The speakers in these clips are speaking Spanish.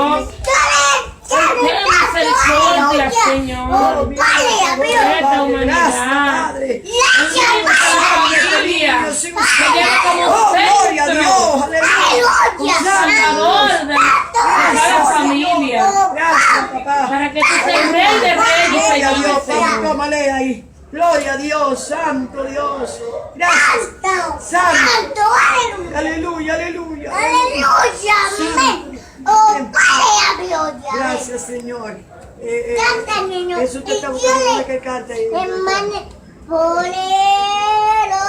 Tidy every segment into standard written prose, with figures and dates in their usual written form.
Dios. Ten misericordia, Señor, de esta humanidad. Que llegue como centro, como salvador de cada familia. Para que tú seas rey de reyes, Señor. Tómale ahí. Gloria a Dios, santo Dios. Gracias. Santo. Aleluya, aleluya. Aleluya, amén. Oh, Padre, aleluya. Gracias, Señor. Canta, niño. Jesús te está buscando que cante ahí. Hermano, bolero,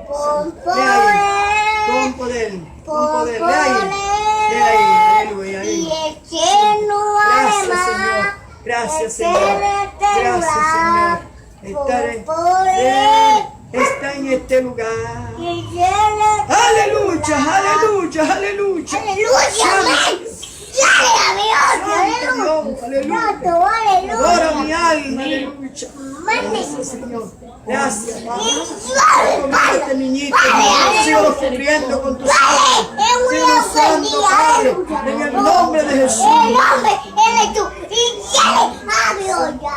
con Con poder, poder. Con poder. De ahí. Aleluya. y Ahí. el cielo Gracias, Señor. Gracias, Señor. Gracias, Señor. Está en este lugar. Aleluya, aleluya, aleluya. Aleluya, amén. Aleluya. Adora mi alma, aleluya. Gracias, Señor. Gracias, Padre. Con este niñito, sigo sufriendo con tu sangre. Sigo santo, Padre, en el nombre de Jesús.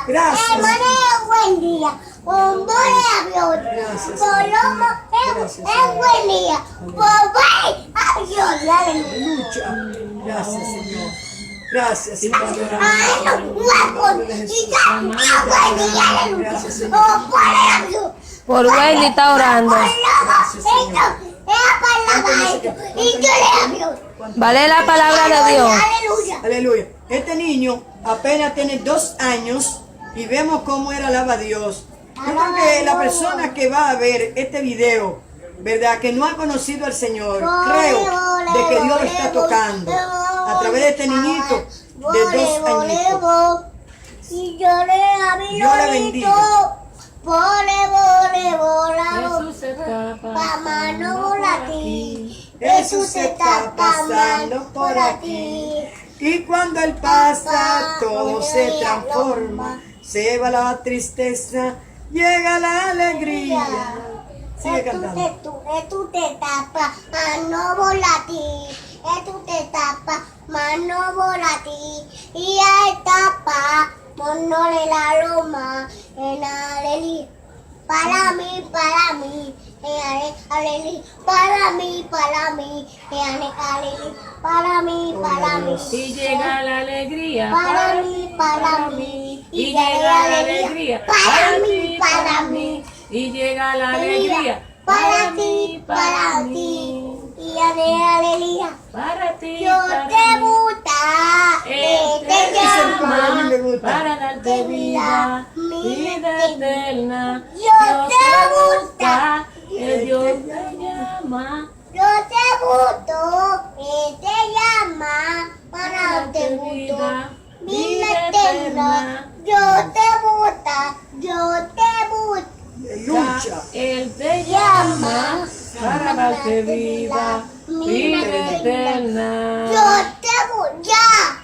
Gracias. Buen día. Un buen avión. Colomo es buen día. Buen avión. Aleluya. Gracias, Señor. Gracias, Señor. Ay, no, guapo. Y ya, buen día. Gracias, Señor. Oh, buen avión. Por Wendy está orando. Vale la palabra de Dios. Aleluya. Este niño apenas tiene 2 años y vemos cómo él alaba a Dios. Yo creo que la persona que va a ver este video, ¿verdad? Que no ha conocido al Señor, creo de que Dios lo está tocando a través de este niñito de 2 añitos. Y yo le bendiga. Jesús se está Jesús se está pasando por aquí. Y cuando Él pasa, todo se transforma. Se va la tristeza, llega la alegría. Sigue cantando. Tú te tapas, mano volátil. Tú te tapas, mano volátil. Y hay tapa, ponole la loma en aleluya. Para mí, aleluya. Para mí, aleluya. Para mí. y llega la alegría. Para mí. Y llega la alegría. Para mí. Y llega la alegría. Para ti. Y aleluya. Para ti. Yo te gusta. Él Te te llama llama para darte vida eterna. Yo te gusta. El Dios te llama Yo te gusto. Te llama para darte gusto. Vida eterna. Yo te gusta. Aleluya. Él te llama para darte vida eterna. Yo